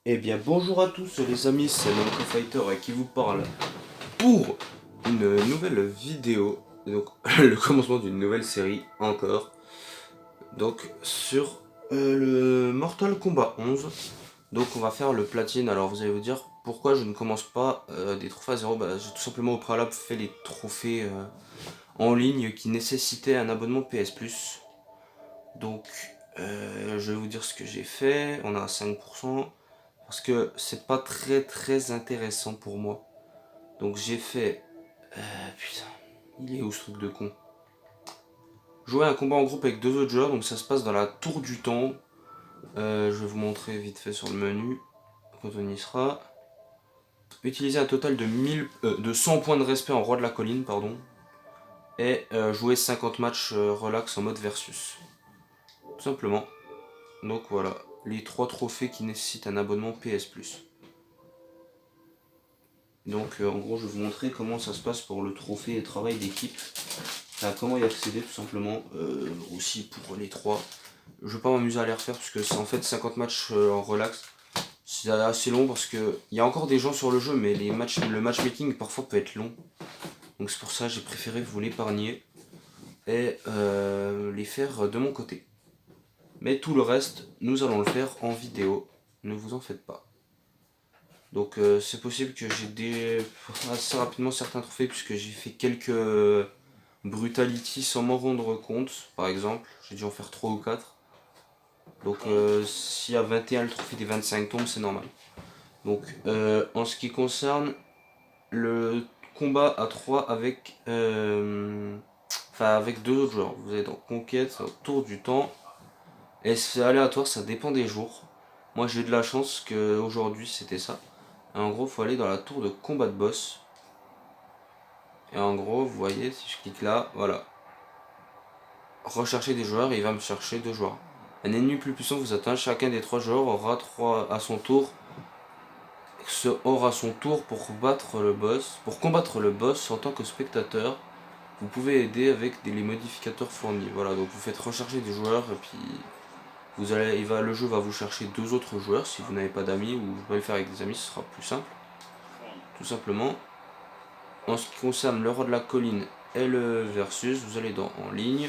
Eh bien bonjour à tous les amis, c'est Namco Fighter qui vous parle pour une nouvelle vidéo, donc le commencement d'une nouvelle série encore, donc sur le Mortal Kombat 11. Donc on va faire le platine. Alors vous allez vous dire pourquoi je ne commence pas des trophées à zéro. Bah, j'ai tout simplement au préalable fait les trophées en ligne qui nécessitaient un abonnement PS Plus. Donc je vais vous dire ce que j'ai fait, on a 5%. Parce que c'est pas très intéressant pour moi. Donc j'ai fait... putain, il est où ce truc de con? Jouer un combat en groupe avec deux autres joueurs, donc ça se passe dans la tour du temps. Je vais vous montrer vite fait sur le menu, quand on y sera. Utiliser un total de 100 points de respect en roi de la colline, pardon. Et jouer 50 matchs relax en mode versus. Tout simplement. Donc voilà, les 3 trophées qui nécessitent un abonnement PS Plus. Donc en gros je vais vous montrer comment ça se passe pour le trophée et travail d'équipe. Enfin, comment y accéder tout simplement, aussi pour les 3. Je vais pas m'amuser à les refaire parce que c'est en fait 50 matchs en relax. C'est assez long parce que il y a encore des gens sur le jeu mais le matchmaking parfois peut être long. Donc c'est pour ça que j'ai préféré vous l'épargner et les faire de mon côté. Mais tout le reste, nous allons le faire en vidéo, ne vous en faites pas. Donc c'est possible que j'ai assez rapidement certains trophées puisque j'ai fait quelques brutality sans m'en rendre compte. Par exemple, j'ai dû en faire 3 ou 4. Donc s'il y a 21 le trophée des 25 tombes, c'est normal. Donc en ce qui concerne le combat à 3 avec avec deux autres joueurs. Vous êtes en conquête, tour du temps. Et c'est aléatoire, ça dépend des jours. Moi j'ai eu de la chance qu'aujourd'hui c'était ça. Et en gros, il faut aller dans la tour de combat de boss. Et en gros, vous voyez, si je clique là, voilà. Rechercher des joueurs et il va me chercher deux joueurs. Un ennemi plus puissant vous atteint, chacun des trois joueurs aura son tour pour battre le boss. Pour combattre le boss en tant que spectateur, vous pouvez aider avec les modificateurs fournis. Voilà, donc vous faites rechercher des joueurs et puis le jeu va vous chercher deux autres joueurs si vous n'avez pas d'amis ou vous pouvez le faire avec des amis, ce sera plus simple. Tout simplement. En ce qui concerne le roi de la colline et le versus, vous allez dans en ligne.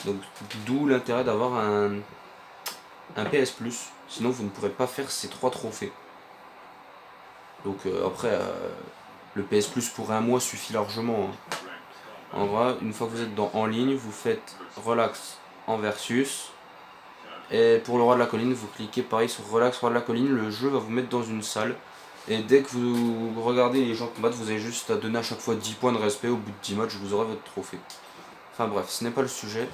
Donc d'où l'intérêt d'avoir un PS Plus. Sinon vous ne pourrez pas faire ces trois trophées. Donc après, le PS Plus pour un mois suffit largement. Hein. En vrai, une fois que vous êtes en ligne, vous faites relax en versus. Et pour le roi de la colline, vous cliquez pareil sur relax roi de la colline. Le jeu va vous mettre dans une salle. Et dès que vous regardez les gens combattre, vous avez juste à donner à chaque fois 10 points de respect. Au bout de 10 matchs, vous aurez votre trophée. Enfin bref, ce n'est pas le sujet.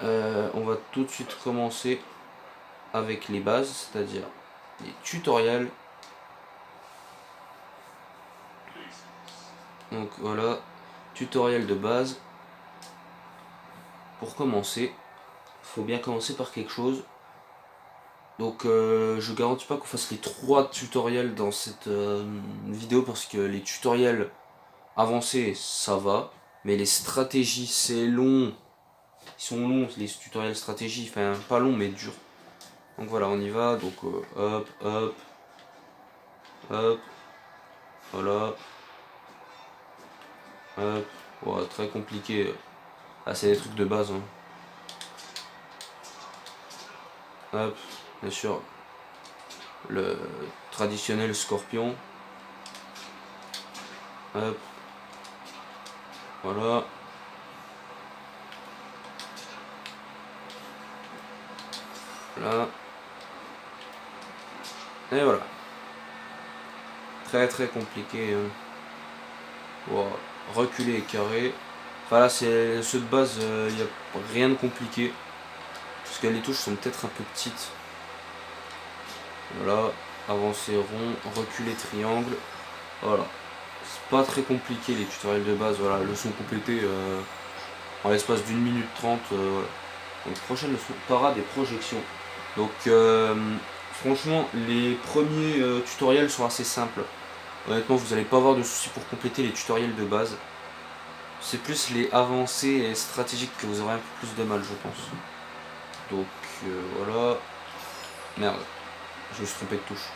On va tout de suite commencer avec les bases, c'est-à-dire les tutoriels. Donc voilà, tutoriel de base. Pour commencer, il faut bien commencer par quelque chose. Donc je garantis pas qu'on fasse les 3 tutoriels dans cette vidéo parce que les tutoriels avancés ça va, mais les stratégies c'est long, ils sont longs les tutoriels stratégie, enfin pas long mais dur. Donc voilà on y va, donc hop hop hop, voilà, hop, ouais, très compliqué, ah c'est des trucs de base hein. Hop, bien sûr, le traditionnel scorpion, hop, voilà. Là. Et voilà. Très compliqué. Hein. Wow. Reculer et carré. Enfin là c'est ceux de base, il n'y a rien de compliqué. Parce que les touches sont peut-être un peu petites. Voilà. Avancer rond, reculer triangle. Voilà. C'est pas très compliqué les tutoriels de base. Voilà. Leçon complétée en l'espace d'une minute 30. Voilà. Donc prochaine leçon parade et projection. Donc franchement les premiers tutoriels sont assez simples. Honnêtement vous n'allez pas avoir de soucis pour compléter les tutoriels de base. C'est plus les avancées et stratégiques que vous aurez un peu plus de mal je pense. Donc voilà. Merde. Je me suis trompé de touche.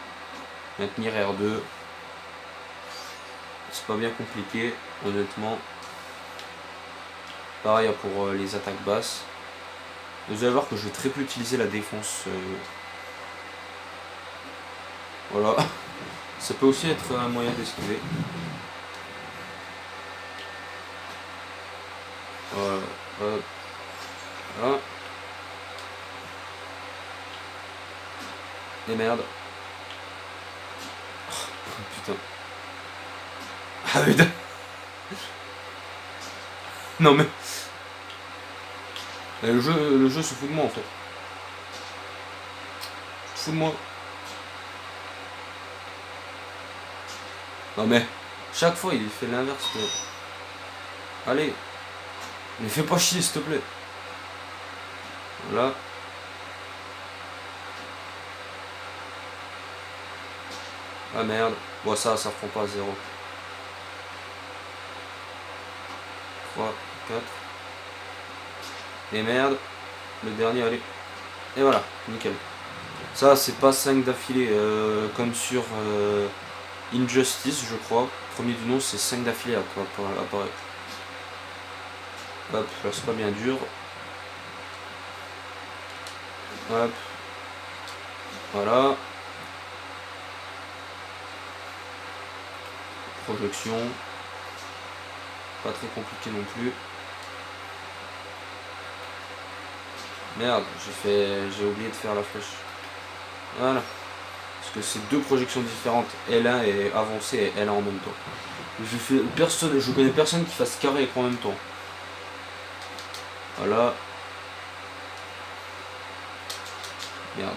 Maintenir R2. C'est pas bien compliqué, honnêtement. Pareil pour les attaques basses. Vous allez voir que je vais très peu utiliser la défense. Voilà. Ça peut aussi être un moyen d'esquiver. Voilà. Voilà. Et merde. Oh, putain. Ah putain. Non mais. Le jeu se fout de moi en fait. Se fout de moi. Non mais. Chaque fois il fait l'inverse. Allez. Mais fais pas chier s'il te plaît. Voilà. Ah merde. Bon ça reprend pas à 0. 3, 4. Et merde. Le dernier, allez. Et voilà, nickel. Ça c'est pas 5 d'affilée comme sur Injustice je crois. Premier du nom c'est 5 d'affilée à apparaître. Hop, là c'est pas bien dur. Hop. Voilà. Projection. Pas très compliqué non plus. Merde, j'ai oublié de faire la flèche. Voilà. Parce que c'est deux projections différentes. L1 est avancée et L1 en même temps. Je connais personne qui fasse carré et écran en même temps. Voilà. Merde.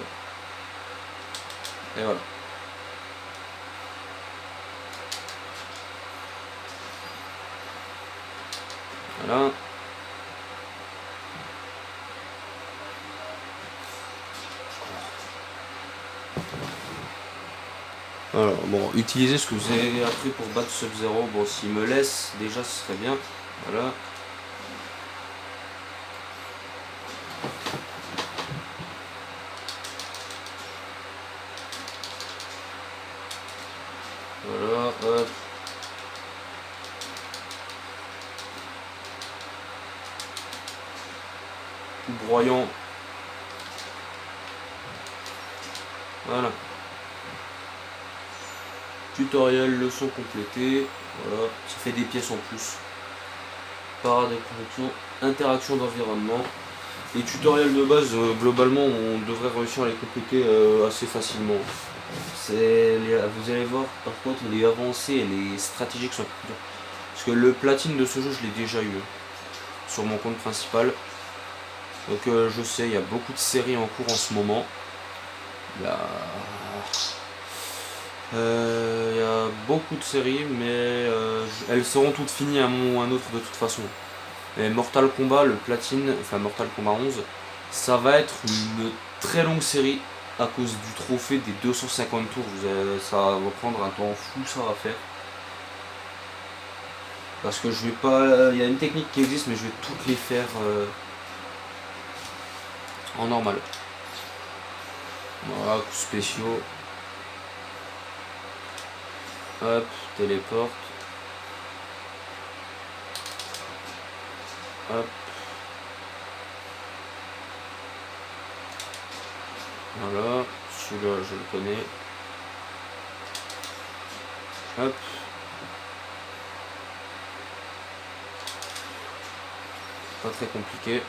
Et voilà. Voilà. Alors, bon, utilisez ce que vous avez appris pour battre Sub-Zero. Bon, s'il me laisse, déjà, ce serait bien. Voilà. Voilà, hop. Broyant. Voilà. Tutoriel, leçon complétée. Voilà, ça fait des pièces en plus. Parade et correction, interaction d'environnement. Les tutoriels de base, globalement, on devrait réussir à les compléter assez facilement. Vous allez voir, par contre, les avancées et les stratégiques sont plus dures. Parce que le platine de ce jeu, je l'ai déjà eu sur mon compte principal. Donc je sais, il y a beaucoup de séries en cours en ce moment. Il y a beaucoup de séries, mais elles seront toutes finies à un moment ou à un autre de toute façon. Et Mortal Kombat, le platine, enfin Mortal Kombat 11, ça va être une très longue série à cause du trophée des 250 tours. Ça va prendre un temps fou ça à faire. Parce que je vais pas. Il y a une technique qui existe, mais je vais toutes les faire en normal. Voilà, coups spéciaux. Hop, téléporte. Hop. Voilà, celui-là je le connais. Hop. Pas très compliqué.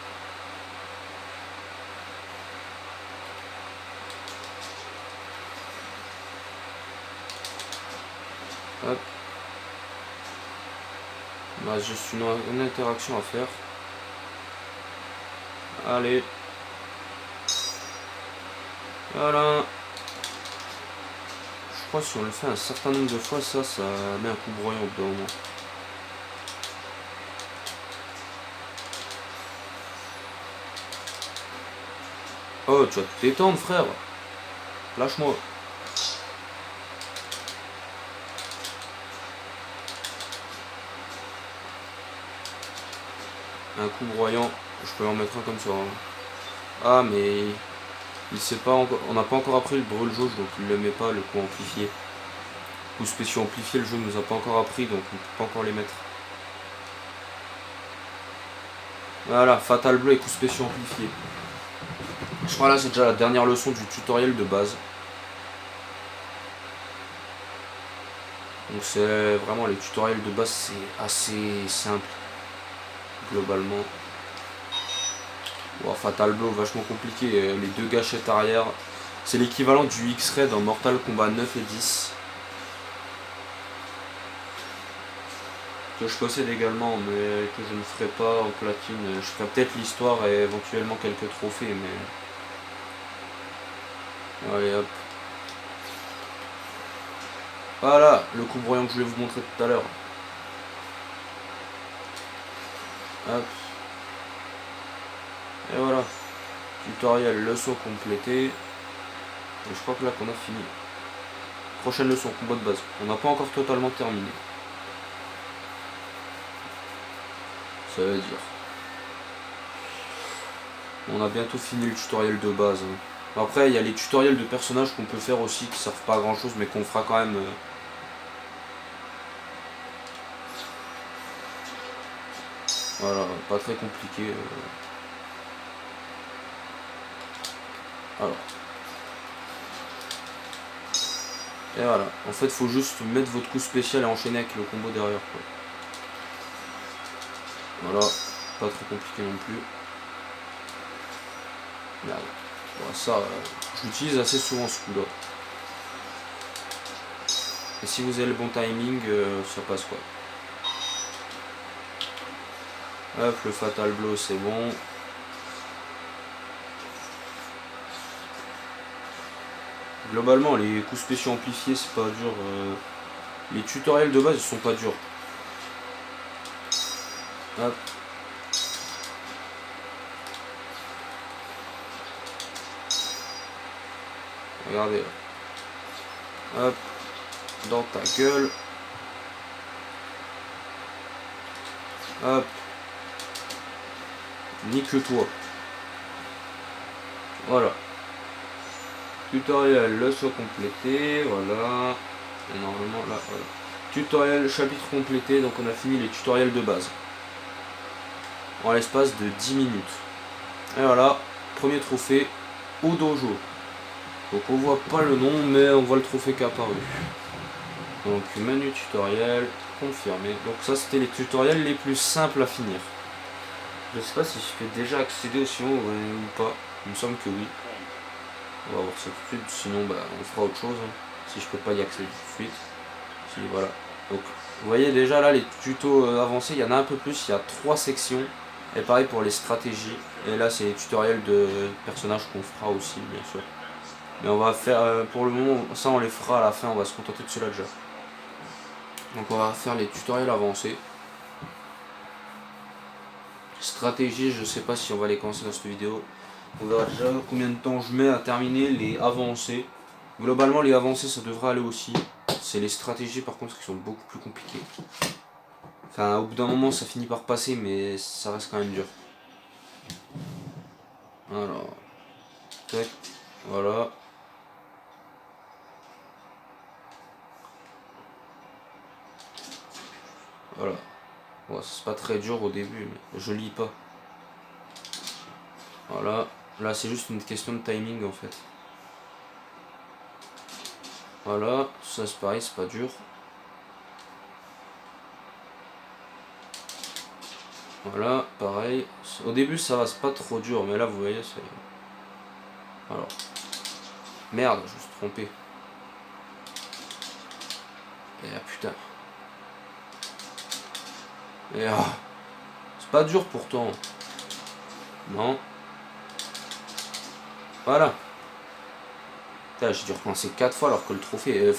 Hop. Il reste juste une interaction à faire. Allez. Voilà. Je crois que si on le fait un certain nombre de fois, ça met un coup broyant au bout d'un moment. Oh, tu vas te détendre, frère. Lâche-moi. Un coup broyant, je peux en mettre un comme ça. Hein. Ah, mais Il sait pas encore, on n'a pas encore appris le brûle jauge, donc il ne le met pas, le coup amplifié. Coup spéciaux amplifié, le jeu nous a pas encore appris, donc on peut pas encore les mettre. Voilà, fatal bleu et coup spéciaux amplifié. Je crois là c'est déjà la dernière leçon du tutoriel de base. Donc c'est vraiment les tutoriels de base, c'est assez simple globalement. Wow, fatal blow vachement compliqué, les deux gâchettes arrière. C'est l'équivalent du X-Ray dans Mortal Kombat 9 et 10. Que je possède également mais que je ne ferai pas en platine. Je ferai peut-être l'histoire et éventuellement quelques trophées mais... Allez hop. Voilà, le coup brouillant que je voulais vous montrer tout à l'heure. Hop. Et voilà. Tutoriel, leçon complétée. Et je crois que là qu'on a fini. Prochaine leçon, combat de base. On n'a pas encore totalement terminé. Ça veut dire. On a bientôt fini le tutoriel de base. Après, il y a les tutoriels de personnages qu'on peut faire aussi qui servent pas à grand chose mais qu'on fera quand même. Voilà, pas très compliqué. Alors. Et voilà. En fait, faut juste mettre votre coup spécial et enchaîner avec le combo derrière, quoi. Voilà. Pas trop compliqué non plus. Merde. Bon, ça, je l'utilise assez souvent ce coup-là. Et si vous avez le bon timing, ça passe quoi. Hop, le fatal blow, c'est bon. Globalement, les coups spéciaux amplifiés, c'est pas dur. Les tutoriels de base, ils sont pas durs. Hop. Regardez là. Hop. Dans ta gueule. Hop. Nique-toi. Voilà. Tutoriel, leçon complétée. Voilà. Et normalement là, voilà. Tutoriel, chapitre complété. Donc on a fini les tutoriels de base. En l'espace de 10 minutes. Et voilà. Premier trophée au dojo. Donc on voit pas le nom, mais on voit le trophée qui est apparu. Donc menu tutoriel, confirmé. Donc ça c'était les tutoriels les plus simples à finir. Je sais pas si je peux déjà accéder au suivant ou pas. Il me semble que oui. On va voir ça tout de suite, sinon bah, on fera autre chose. Hein. Si je peux pas y accéder tout de suite. Si, voilà. Donc vous voyez déjà là les tutos avancés, il y en a un peu plus, il y a 3 sections. Et pareil pour les stratégies. Et là c'est les tutoriels de personnages qu'on fera aussi bien sûr. Mais on va faire, pour le moment, ça on les fera à la fin, on va se contenter de cela déjà. Donc on va faire les tutoriels avancés. Stratégie, je sais pas si on va les commencer dans cette vidéo. On verra déjà combien de temps je mets à terminer les avancés. Globalement les avancés ça devrait aller aussi. C'est les stratégies par contre qui sont beaucoup plus compliquées. Enfin au bout d'un moment ça finit par passer mais ça reste quand même dur. Alors, tac, voilà. Voilà. Bon, c'est pas très dur au début, mais je lis pas. Voilà. Là, c'est juste une question de timing en fait. Voilà. Ça, c'est pareil, c'est pas dur. Voilà, pareil. Au début, ça va, c'est pas trop dur, mais là, vous voyez, c'est. Alors. Merde, je me suis trompé. Et ah, putain. Et ah. C'est pas dur pourtant. Non. Voilà. Putain, j'ai dû recommencer 4 fois alors que le trophée.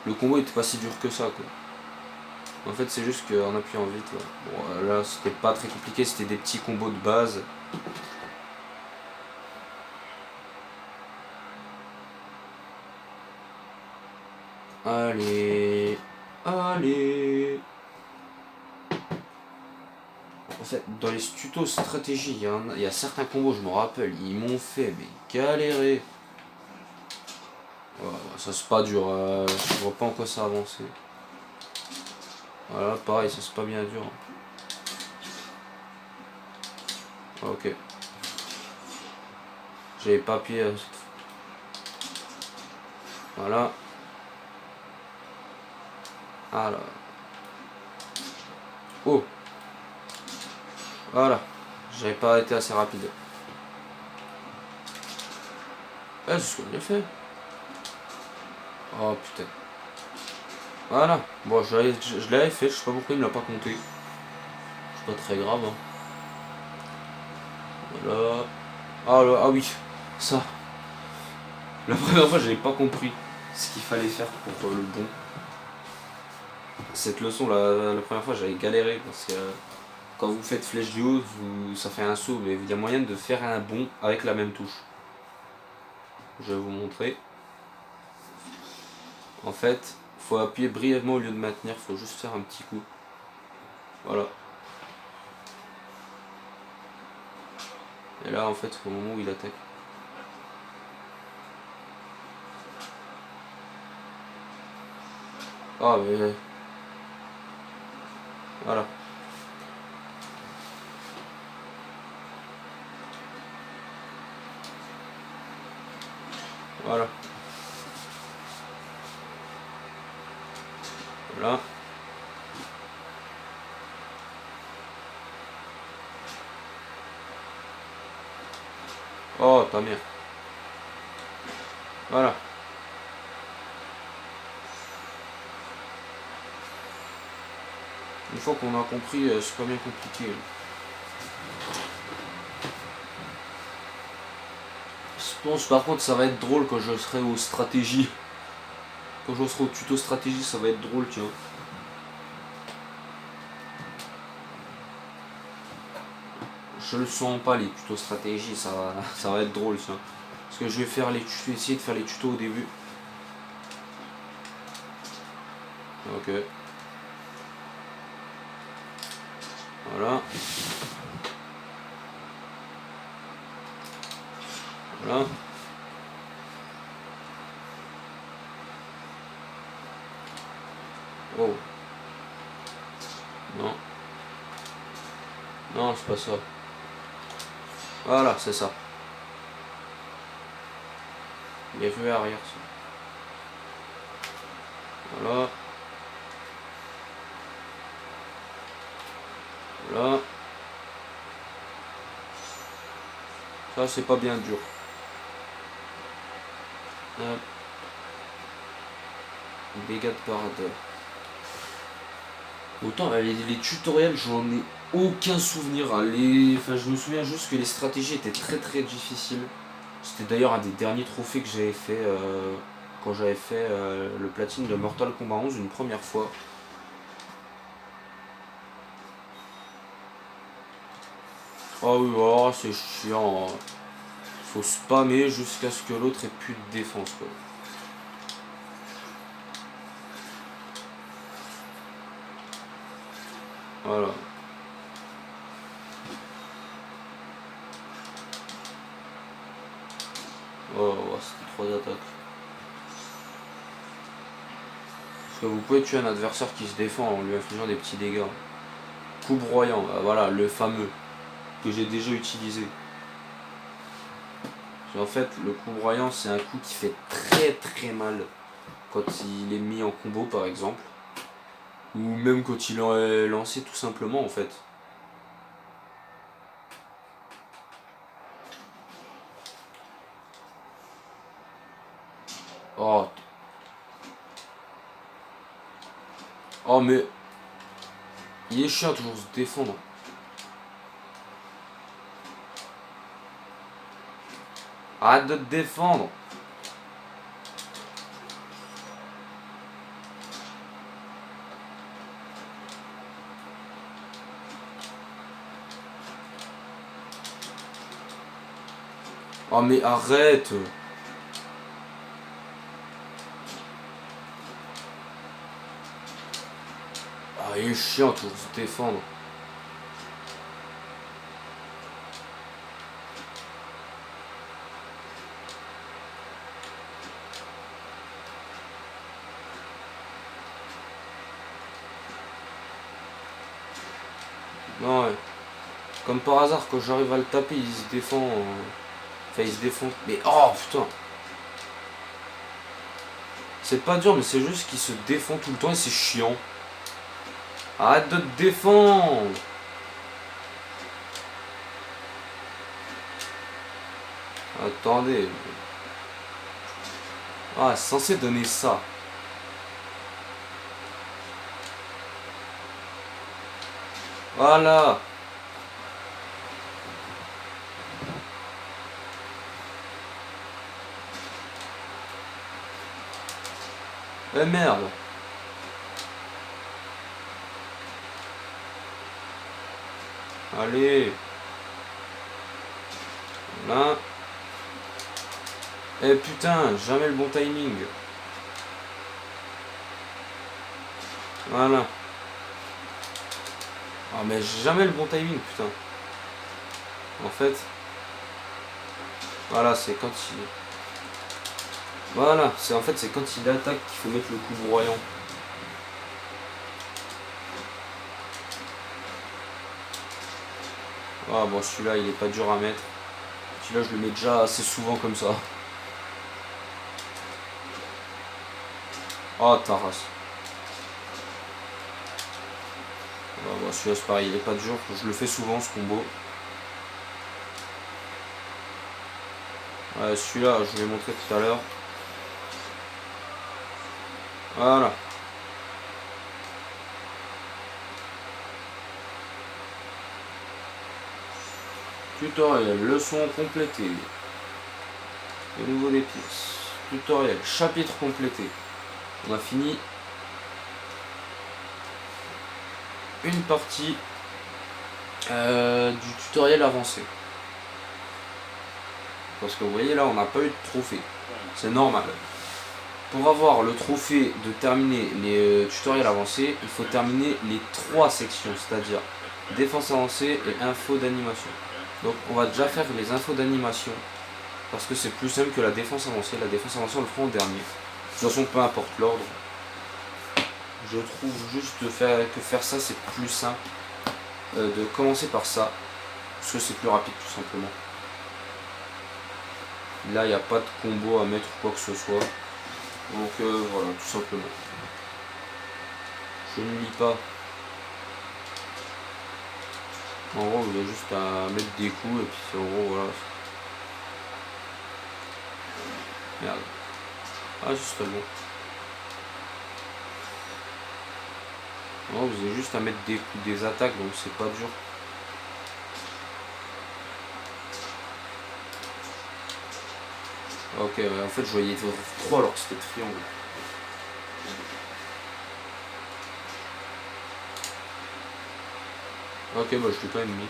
Le combo était pas si dur que ça, quoi. En fait, c'est juste qu'en appuyant vite, là. Bon, là, c'était pas très compliqué, c'était des petits combos de base. Allez. Allez. fait, dans les tutos stratégie, il y a certains combos, je me rappelle, ils m'ont fait mais galérer. Voilà, ça c'est pas dur, je vois pas en quoi ça a avancé. Voilà, pareil, ça c'est pas bien dur. Ok. J'avais pas appuyé. Voilà. Alors. Oh. Voilà. J'avais pas été assez rapide. C'est ce qu'on a fait. Oh putain. Voilà. Bon, je l'avais fait, je sais pas pourquoi il me l'a pas compté. C'est pas très grave. Hein. Voilà. Ah, là, ah oui. Ça. La première fois, j'avais pas compris ce qu'il fallait faire pour le bon. Cette leçon, la première fois, j'avais galéré parce que quand vous faites flèche du haut, ça fait un saut, mais il y a moyen de faire un bond avec la même touche. Je vais vous montrer. En fait, faut appuyer brièvement au lieu de maintenir, faut juste faire un petit coup. Voilà. Et là, en fait, au moment où il attaque. Ah, mais. Voilà. Voilà. Voilà. Oh, ta mère. Voilà. Une fois qu'on a compris, c'est pas bien compliqué. Je pense par contre ça va être drôle quand je serai aux stratégies. Quand je serai au tuto stratégie, ça va être drôle, tiens. Je le sens pas les tutos stratégie, ça va être drôle, tiens. Parce que je vais faire les tutos, essayer de faire les tutos au début. Ok. Voilà. Voilà. Oh. Non. Non, c'est pas ça. Voilà, c'est ça. Les rues arrière, ça. Voilà. Voilà. Ça, c'est pas bien dur. Dégâts de parade. Autant les tutoriels, j'en ai aucun souvenir. Hein. Enfin, je me souviens juste que les stratégies étaient très difficiles. C'était d'ailleurs un des derniers trophées que j'avais fait quand j'avais fait le platine de Mortal Kombat 11 une première fois. Oh oui, oh, c'est chiant. Hein. Faut spammer jusqu'à ce que l'autre ait plus de défense. Quoi. Voilà. Oh, c'était 3 attaques. Parce que vous pouvez tuer un adversaire qui se défend en lui infligeant des petits dégâts. Coup broyant, voilà, le fameux, que j'ai déjà utilisé. En fait, le coup broyant, c'est un coup qui fait très mal quand il est mis en combo, par exemple. Ou même quand il est lancé, tout simplement, en fait. Oh. Oh, mais... Il est chiant toujours se défendre. Arrête de te défendre. Oh mais arrête. Ah il est chiant toujours se défendre. Non, ouais. Comme par hasard, quand j'arrive à le taper, il se défend. Enfin, il se défend. Mais oh putain! C'est pas dur, mais c'est juste qu'il se défend tout le temps et c'est chiant. Arrête de te défendre! Attendez. Ah, c'est censé donner ça. Voilà. Eh merde. Allez. Là. Eh putain, jamais le bon timing. Voilà. Ah mais jamais le bon timing, putain. En fait. Voilà, c'est quand il... Voilà, c'est en fait c'est quand il attaque qu'il faut mettre le coup broyant. Ah bon, celui-là il est pas dur à mettre. Celui-là je le mets déjà assez souvent comme ça. Oh ta race. Ah, bon, celui-là c'est pareil, il est pas dur. Je le fais souvent ce combo. Ouais, celui-là je vais montrer tout à l'heure. Voilà. Tutoriel, leçon complétée. De nouveau des pièces. Tutoriel, chapitre complété. On a fini une partie du tutoriel avancé. Parce que vous voyez là, on n'a pas eu de trophée. C'est normal. Pour avoir le trophée de terminer les tutoriels avancés, il faut terminer les 3 sections, c'est-à-dire défense avancée et info d'animation. Donc on va déjà faire les infos d'animation, parce que c'est plus simple que la défense avancée. La défense avancée, on le fera en dernier. De toute façon, peu importe l'ordre. Je trouve juste que faire ça, c'est plus simple. De commencer par ça, parce que c'est plus rapide tout simplement. Là, il n'y a pas de combo à mettre ou quoi que ce soit. Donc voilà, tout simplement. Je ne lis pas. En gros, vous avez juste à mettre des coups et puis en gros, voilà. Merde. Ah, c'est bon. En gros, vous avez juste à mettre des coups, des attaques, donc c'est pas dur. Ok, ouais, en fait, je voyais 3 alors que c'était triangle. Ok, bah je l'ai quand même mis.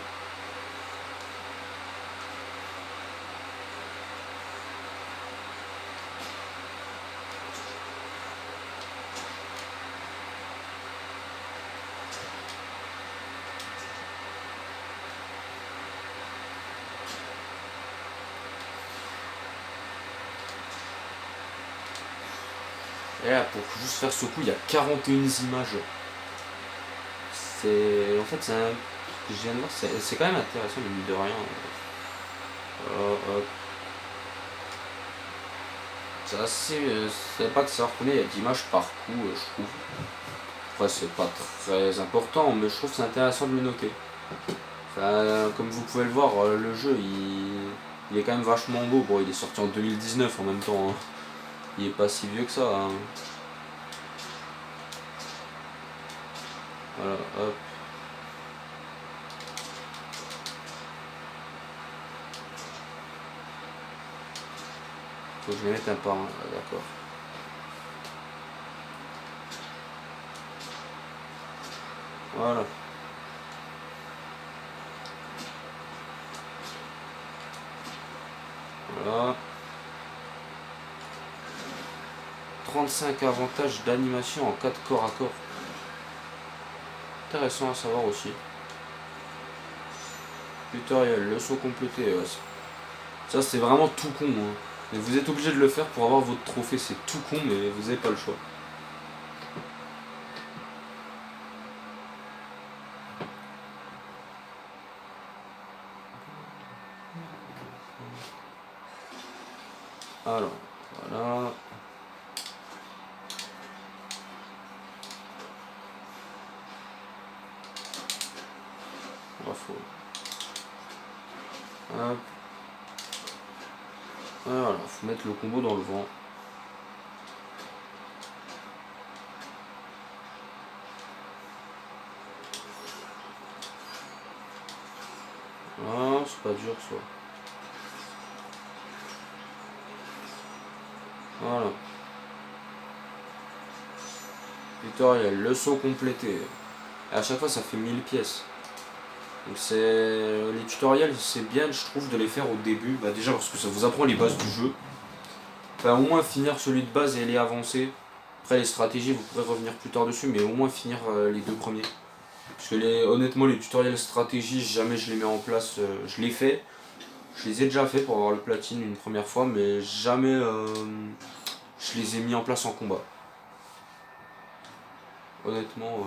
Et là, pour juste faire ce coup, il y a 41 images. C'est... En fait, c'est un... que je viens de voir, c'est quand même intéressant, mine de rien. Hop. C'est assez... c'est pas que savoir combien il y a d'images par coup, je trouve. Après, c'est pas très important, mais je trouve que c'est intéressant de le noter. Enfin, comme vous pouvez le voir, le jeu, il est quand même vachement beau. Bon, il est sorti en 2019 en même temps. Hein. Il est pas si vieux que ça. Hein. Voilà, hop. Faut que je les mette un par un, d'accord. Voilà. Voilà. 35 avantages d'animation en 4 corps à corps. Intéressant à savoir aussi. Tutoriel, leçon complétée. Ouais. Ça c'est vraiment tout con. Hein. Mais vous êtes obligé de le faire pour avoir votre trophée. C'est tout con, mais vous n'avez pas le choix. Alors, voilà. Faut... Hop. Voilà, faut mettre le combo dans le vent. Ah, c'est pas dur ça. Voilà. Tutoriel, leçon complétée. Et à chaque fois ça fait 1000 pièces. Donc les tutoriels, c'est bien je trouve de les faire au début. Bah déjà parce que ça vous apprend les bases du jeu. Enfin au moins finir celui de base et les avancer. Après les stratégies vous pourrez revenir plus tard dessus, mais au moins finir les deux premiers. Parce que honnêtement les tutoriels stratégie, jamais je les mets en place, je les fais. Je les ai déjà fait pour avoir le platine une première fois, mais jamais je les ai mis en place en combat. Honnêtement,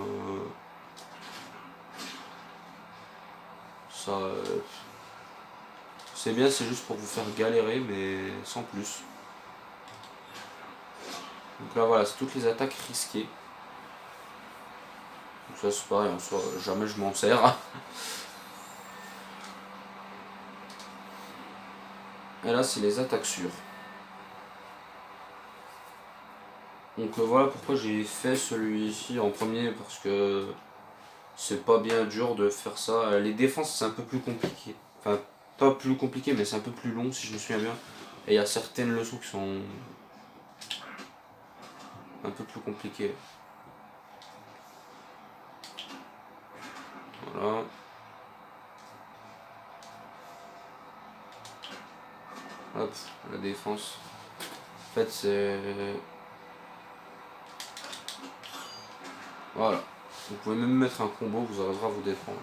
ça c'est bien, c'est juste pour vous faire galérer, mais sans plus. Donc là voilà, c'est toutes les attaques risquées. Donc ça c'est pareil, en soi, jamais je m'en sers. Et là c'est les attaques sûres. Donc voilà pourquoi j'ai fait celui-ci en premier, parce que c'est pas bien dur de faire ça. Les défenses c'est un peu plus compliqué. Enfin pas plus compliqué, mais c'est un peu plus long si je me souviens bien. Et il y a certaines leçons qui sont un peu plus compliquées. Voilà. Hop, la défense. En fait c'est... Voilà. Vous pouvez même mettre un combo, vous arriverez à vous défendre.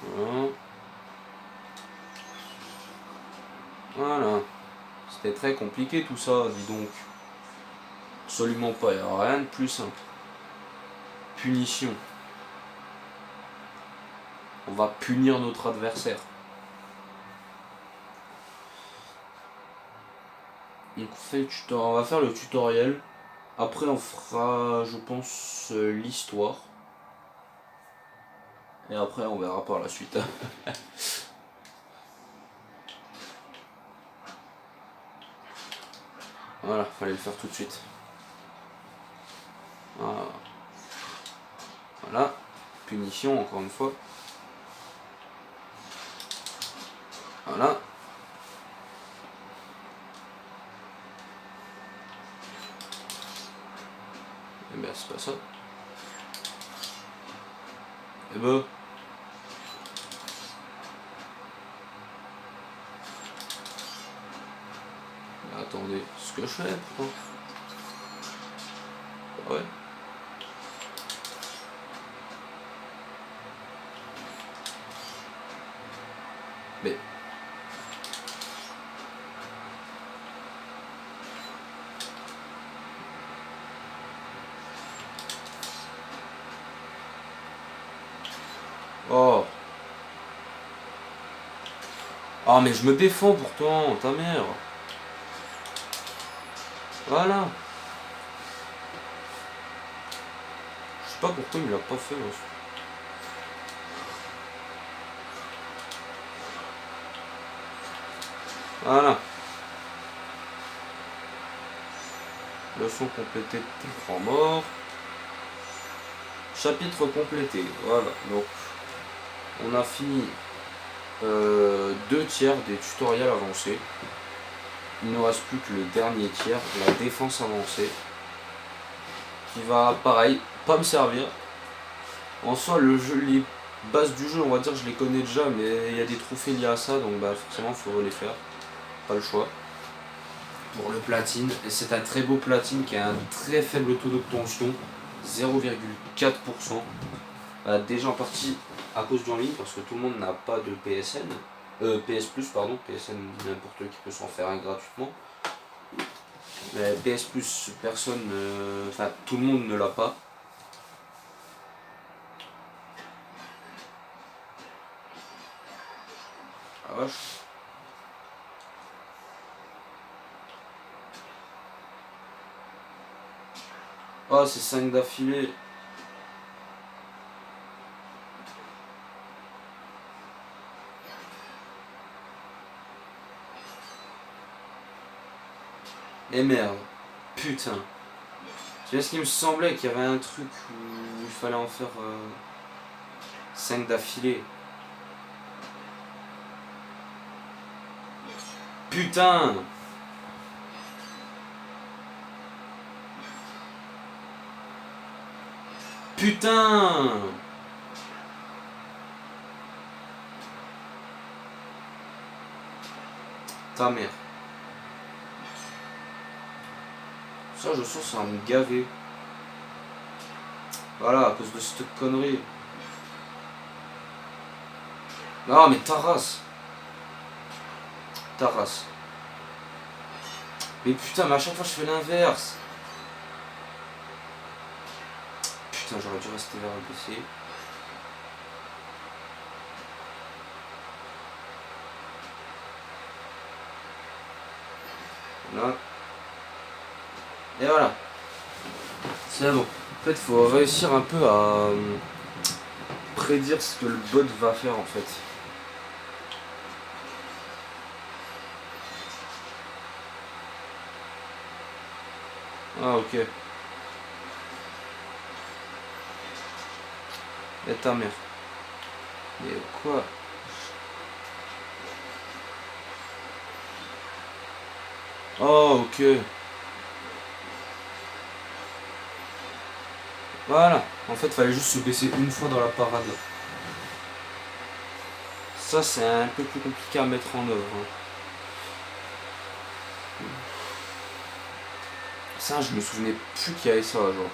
Voilà. Voilà. C'était très compliqué tout ça, dis donc. Absolument pas, il n'y a rien de plus simple. Punition. On va punir notre adversaire. Donc on va faire le tutoriel. Après on fera, je pense, l'histoire. Et après on verra par la suite. Voilà, fallait le faire tout de suite. Voilà. Punition encore une fois. Voilà. Et bien c'est pas ça. Et ben. Attendez, ce que je fais pourtant. Ouais. Mais. Oh. Ah mais je me défends pourtant, ta mère. Voilà. Je sais pas pourquoi il me l'a pas fait. Moi. Voilà. Leçon complétée de tes mort. Chapitre complété. Voilà. Donc on a fini 2 tiers des tutoriels avancés. Il ne reste plus que le dernier tiers, la défense avancée. Qui va pareil, pas me servir. En soi le jeu, les bases du jeu on va dire je les connais déjà, mais il y a des trophées liés à ça, donc bah forcément il faut les faire. Pas le choix. Pour le platine, et c'est un très beau platine qui a un très faible taux d'obtention, 0,4%. Déjà en partie à cause du en ligne, parce que tout le monde n'a pas de PSN. PS Plus, pardon, PSN, n'importe qui peut s'en faire un gratuitement. Mais PS Plus, personne, enfin tout le monde ne l'a pas. Ah vache. Oh, c'est 5 d'affilée. Et merde. Putain. Tu vois ce qu'il me semblait qu'il y avait un truc où il fallait en faire 5 d'affilée. Putain. Putain. Ta mère. Ça, je sens, ça va me gaver. Voilà, à cause de cette connerie. Non, mais ta race. Ta race. Mais putain, mais à chaque fois, je fais l'inverse. Putain, j'aurais dû rester vers le PC. Là. Et voilà. C'est bon. En fait, il faut réussir un peu à prédire ce que le bot va faire en fait. Ah, ok. Et ta mère. Mais quoi? Oh, ok. Voilà. En fait, fallait juste se baisser une fois dans la parade. Ça, c'est un peu plus compliqué à mettre en œuvre. Hein. Ça, je me souvenais plus qu'il y avait ça, genre.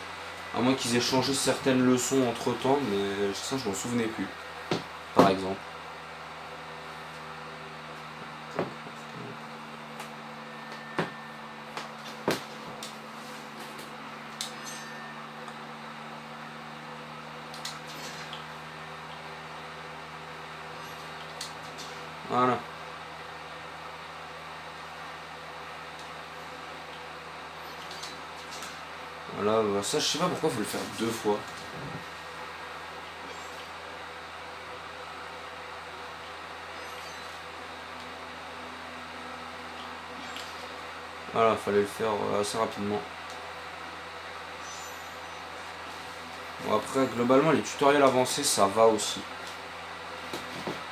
À moins qu'ils aient changé certaines leçons entre temps, mais ça, je m'en souvenais plus. Par exemple. Voilà. Voilà, bah ça, je sais pas pourquoi il faut le faire 2 fois. Voilà, fallait le faire assez rapidement. Bon, après, globalement, les tutoriels avancés, ça va aussi.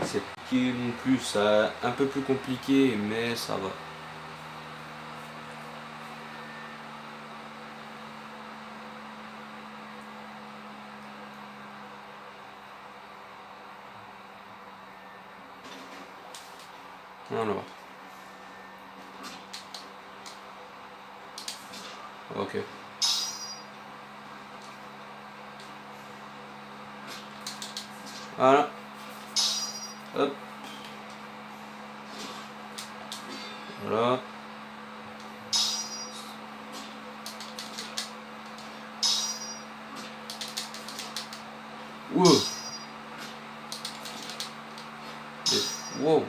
C'est compliqué non plus, c'est un peu plus compliqué, mais ça va. Alors. Ok. Voilà. Hop. Voilà. Wow. Wow.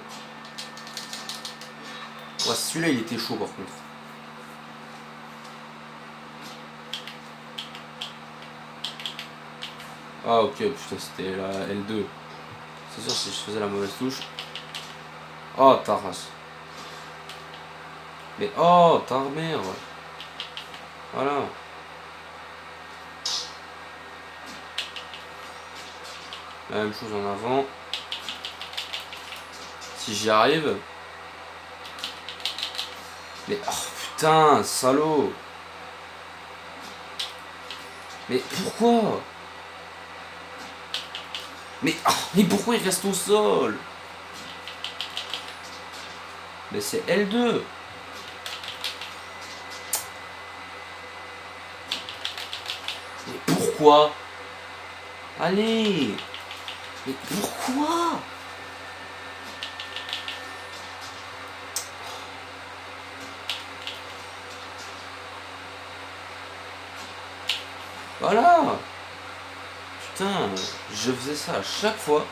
Ouais, celui-là, il était chaud par contre. Ah ok, putain, c'était la L2. C'est sûr si je faisais la mauvaise touche. Oh, ta race. Mais oh, ta merde. Voilà. La même chose en avant. Si j'y arrive. Mais oh putain, salaud. Mais pourquoi? Mais pourquoi il reste au sol? Mais c'est L2. Mais pourquoi? Allez. Mais pourquoi? Voilà. Putain, je faisais ça à chaque fois.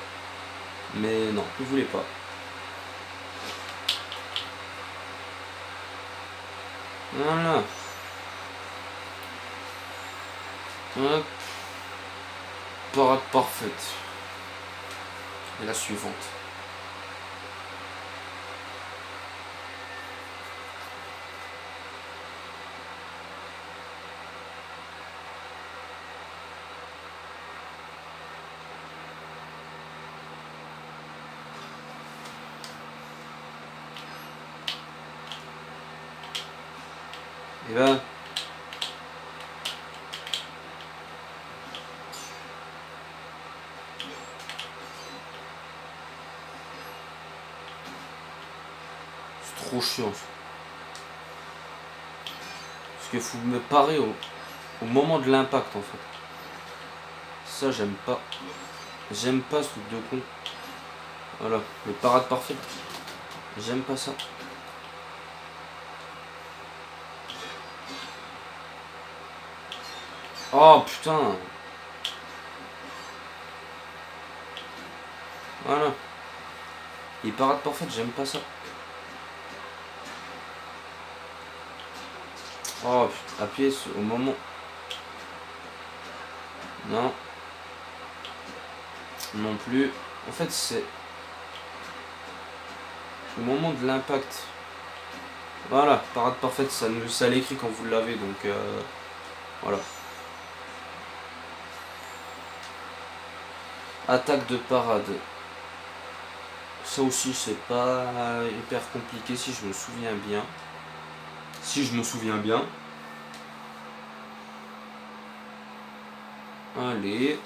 Mais non, il voulait pas. Voilà. Hop. Parade parfaite. Et la suivante. Et ben, c'est trop chiant. Parce qu'il faut me parer au moment de l'impact en fait. Ça j'aime pas. J'aime pas ce truc de con. Voilà, les parades parfaites. J'aime pas ça. Oh putain. Voilà. Les parades parfaites, j'aime pas ça. Oh putain, appuyez au moment. Non. Non plus. En fait c'est au moment de l'impact. Voilà, parade parfaite, ça l'écrit quand vous l'avez, donc voilà. Attaque de parade. Ça aussi c'est pas hyper compliqué si je me souviens bien. Si je me souviens bien. Allez.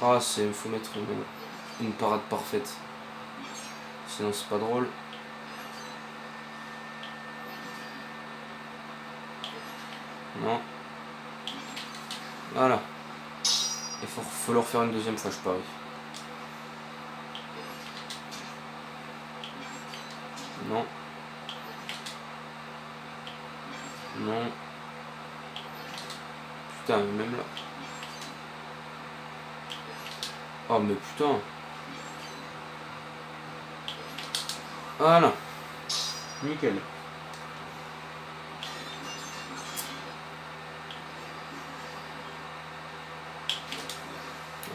Ah, il faut mettre une parade parfaite. Sinon c'est pas drôle. Non. Voilà. Il faut le refaire une deuxième fois, je parie. Non. Non. Putain, même là. Oh, mais putain. Voilà. Nickel.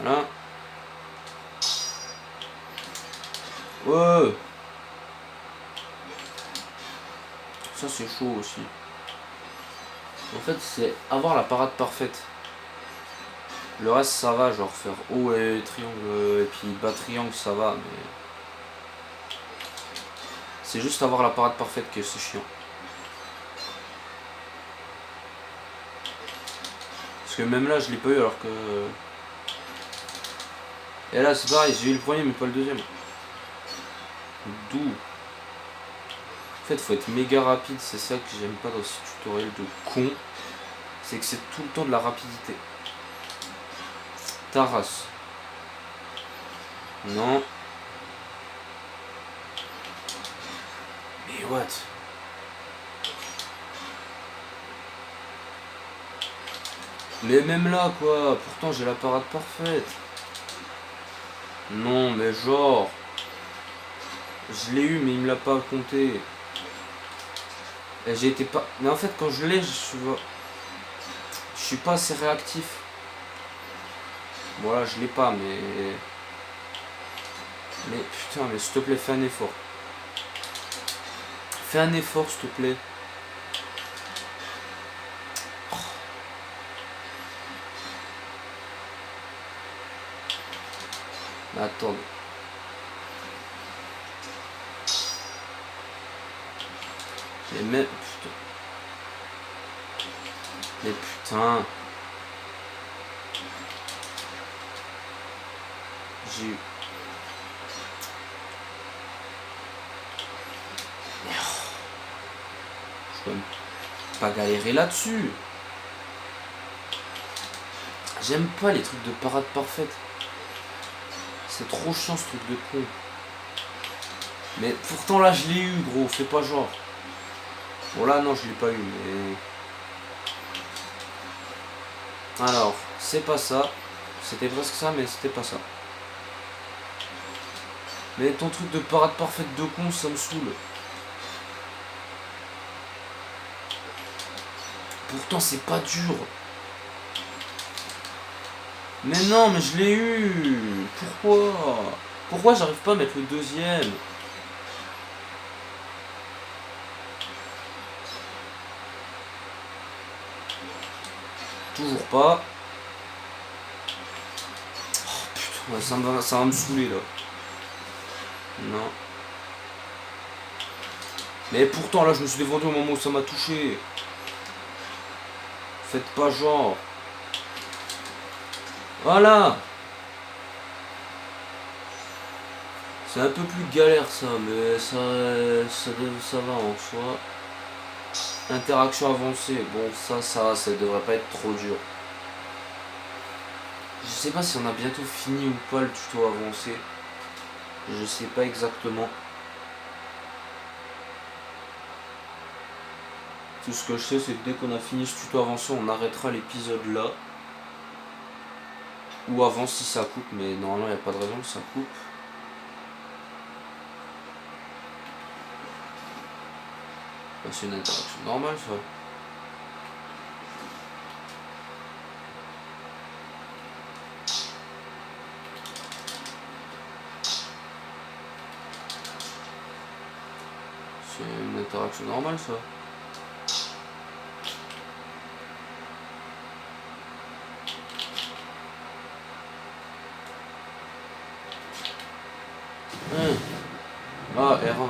Voilà. Ouais. Ça c'est chaud aussi. En fait c'est avoir la parade parfaite. Le reste ça va, genre faire haut et triangle et puis bas triangle ça va, mais c'est juste avoir la parade parfaite que c'est chiant. Parce que même là je l'ai pas eu alors que... Et là c'est pareil, j'ai eu le premier mais pas le deuxième. D'où en fait faut être méga rapide, c'est ça que j'aime pas dans ce tutoriel de con. C'est que c'est tout le temps de la rapidité. Ta race. Non. Mais what? Mais même là quoi, pourtant j'ai la parade parfaite. Non mais genre... Je l'ai eu mais il me l'a pas compté. Et j'ai été pas... Mais en fait quand je l'ai, je suis pas assez réactif. Voilà, je l'ai pas mais... Mais putain, mais s'il te plaît, fais un effort. Fais un effort s'il te plaît. Attends. Mais même... Putain. Mais putain. J'ai eu... Je peux pas galérer là-dessus. J'aime pas les trucs de parade parfaite. C'est trop chiant ce truc de con. Mais pourtant là je l'ai eu gros, fais pas genre. Bon là non je l'ai pas eu mais... Alors, c'est pas ça. C'était presque ça mais c'était pas ça. Mais ton truc de parade parfaite de con, ça me saoule. Pourtant, c'est pas dur. Mais non, mais je l'ai eu. Pourquoi j'arrive pas à mettre le deuxième? Toujours pas. Oh putain, ça va me saouler là. Non. Mais pourtant là je me suis défendu au moment où ça m'a touché. Faites pas genre. Voilà. C'est un peu plus galère ça, mais ça va en soi. Interaction avancée, bon ça devrait pas être trop dur. Je sais pas si on a bientôt fini ou pas le tuto avancé. Je sais pas exactement. Tout ce que je sais, c'est que dès qu'on a fini ce tuto avancé, on arrêtera l'épisode là. Ou avant si ça coupe, mais normalement il n'y a pas de raison que ça coupe. C'est une interaction normale ça. C'est une interaction normale ça. Ah, R1.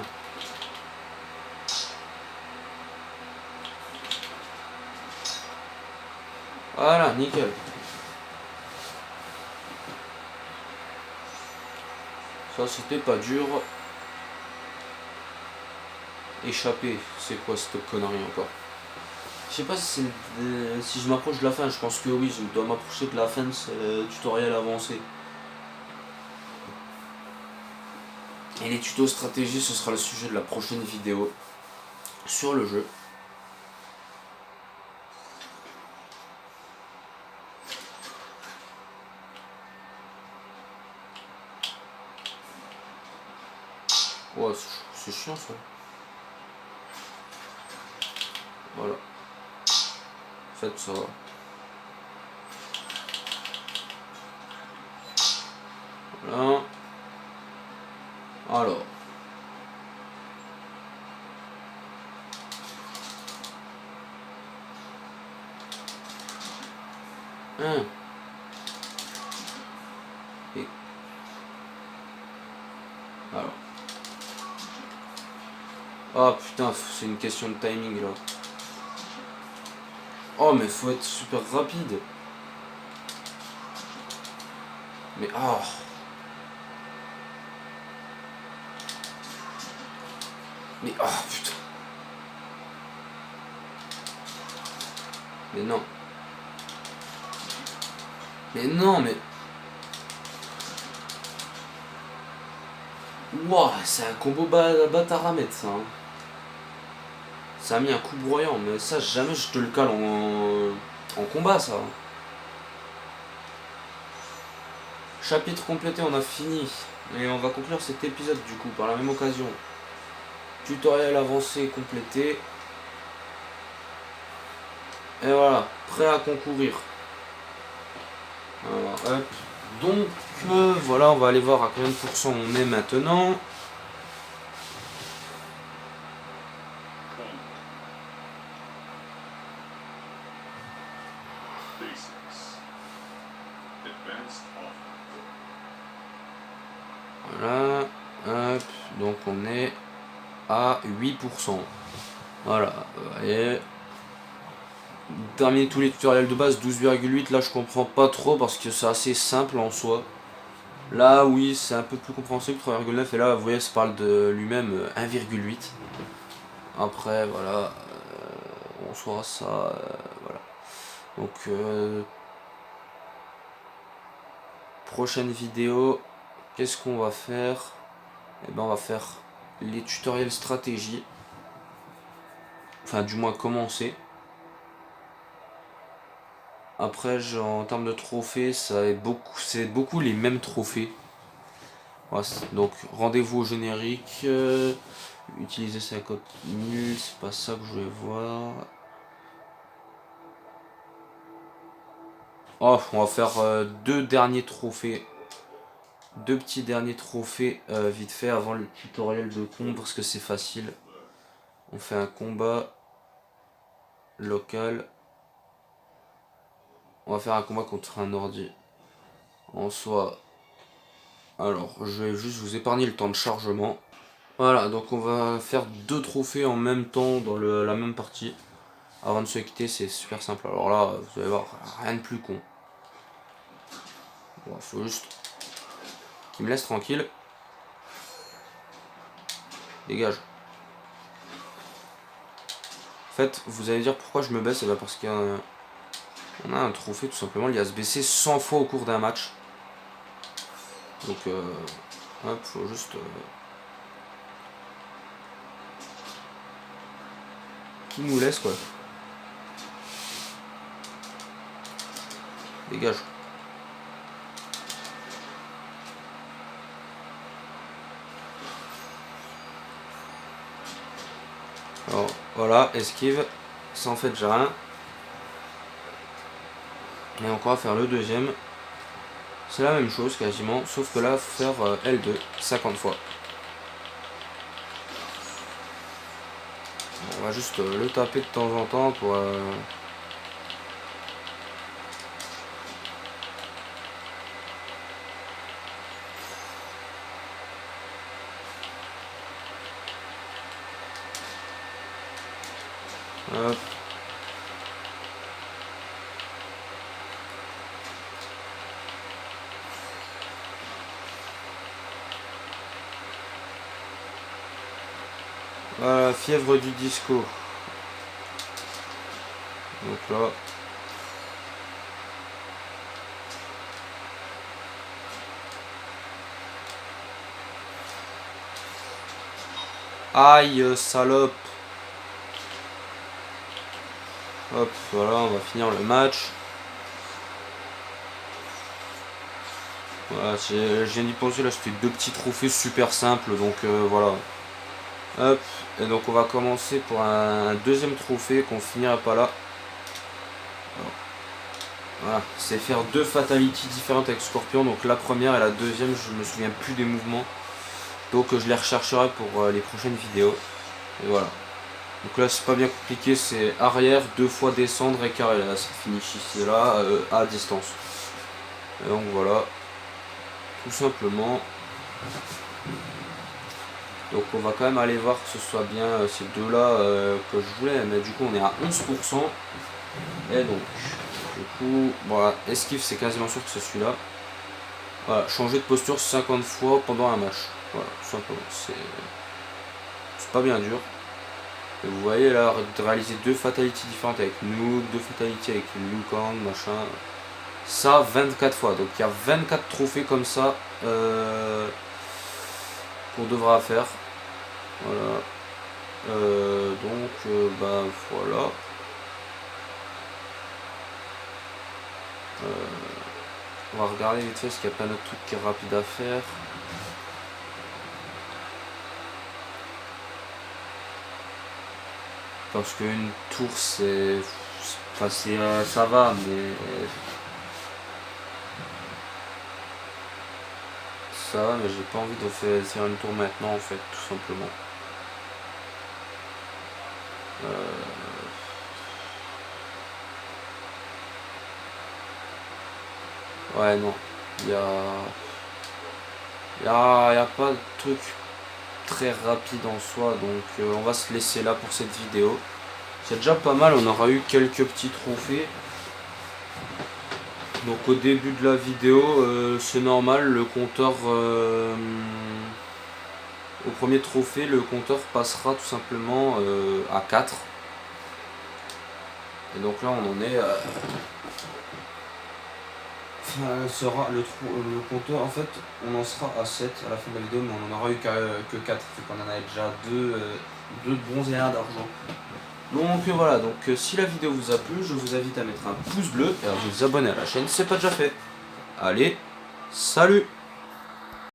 Voilà, nickel. Ça c'était pas dur. Échapper, c'est quoi cette connerie encore? Je sais pas si, si je m'approche de la fin, je pense que oui, je dois m'approcher de la fin de ce tutoriel avancé. Et les tutos stratégie, ce sera le sujet de la prochaine vidéo sur le jeu. Ouais, c'est chiant ça. Voilà. Faites ça. Voilà. Alors. Et. Alors. Ah putain, c'est une question de timing là. Oh mais faut être super rapide. Mais ah. Mais ah putain. Mais non. Mais non mais. Wouah, c'est un combo bâtard à mettre ça. Hein. Ça a mis un coup broyant, mais ça jamais je te le cale en combat ça. Chapitre complété, on a fini. Et on va conclure cet épisode du coup par la même occasion. Tutoriel avancé complété. Et voilà, prêt à concourir. Voilà, hop. Donc voilà, on va aller voir à combien de pourcents on est maintenant. Voilà, hop, donc on est à 8%. Voilà, vous voyez. Terminer tous les tutoriels de base, 12,8. Là je comprends pas trop parce que c'est assez simple en soi. Là oui c'est un peu plus compréhensible, 3,9, et là vous voyez ça parle de lui-même 1,8. Après voilà, on saura ça, voilà. Donc prochaine vidéo, qu'est-ce qu'on va faire? Eh ben on va faire les tutoriels stratégie. Enfin du moins commencer. Après en termes de trophées, c'est beaucoup les mêmes trophées. Voilà, donc rendez-vous au générique. Utiliser 50 000, c'est pas ça que je voulais voir. Oh, on va faire deux derniers trophées. Deux petits derniers trophées vite fait avant le tutoriel de combat parce que c'est facile. On fait un combat local. On va faire un combat contre un ordi. En soi. Alors, je vais juste vous épargner le temps de chargement. Voilà, donc on va faire deux trophées en même temps dans la même partie. Avant de se quitter, c'est super simple. Alors là, vous allez voir, rien de plus con. Bon, faut juste qu'il me laisse tranquille. Dégage. En fait, vous allez dire pourquoi je me baisse, et bien parce qu'on a un trophée tout simplement, il y a à se baisser 100 fois au cours d'un match. Donc, hop, faut juste... qu'il nous laisse quoi. Dégage. Alors, voilà, esquive. Ça en fait déjà rien. Et donc on va faire le deuxième. C'est la même chose quasiment, sauf que là, faut faire L2 50 fois. On va juste le taper de temps en temps pour... Hop. Voilà, fièvre du disco. Donc là... Aïe, salope. Hop, voilà, on va finir le match. Voilà, je viens d'y penser, là c'était deux petits trophées super simples, donc voilà. Hop, et donc on va commencer pour un deuxième trophée qu'on finira pas là. Alors, voilà, c'est faire deux fatalities différentes avec Scorpion, donc la première et la deuxième, je me souviens plus des mouvements. Donc je les rechercherai pour les prochaines vidéos. Et voilà. Donc là c'est pas bien compliqué, c'est arrière, deux fois descendre et carré. Là ça finit ici là à distance. Et donc voilà. Tout simplement. Donc on va quand même aller voir que ce soit bien ces deux là que je voulais. Mais du coup on est à 11%. Et donc du coup voilà, esquive c'est quasiment sûr que c'est celui-là. Voilà, changer de posture 50 fois pendant un match. Voilà, tout simplement. C'est pas bien dur. Et vous voyez là, de réaliser deux fatalities différentes avec nous, deux fatalities avec Liu Kang, machin. Ça 24 fois. Donc il y a 24 trophées comme ça qu'on devra faire. Voilà. Donc bah voilà. On va regarder vite fait parce qu'il y a plein d'autres trucs qui est rapide à faire. Parce qu'une tour c'est... Enfin ça va mais... Ça va mais j'ai pas envie de faire une tour maintenant en fait tout simplement. Ouais non. Il y a pas de truc très rapide en soi donc on va se laisser là pour cette vidéo. C'est déjà pas mal, on aura eu quelques petits trophées. Donc au début de la vidéo, c'est normal, le compteur, au premier trophée, le compteur passera tout simplement à 4. Et donc là on en est... sera le compteur, en fait, on en sera à 7 à la fin de la vidéo, mais on en aura eu que 4, vu qu'on en avait déjà 2 de bronze et 1 d'argent. Donc voilà, donc si la vidéo vous a plu, je vous invite à mettre un pouce bleu et à vous abonner à la chaîne si ce n'est pas déjà fait. Allez, salut!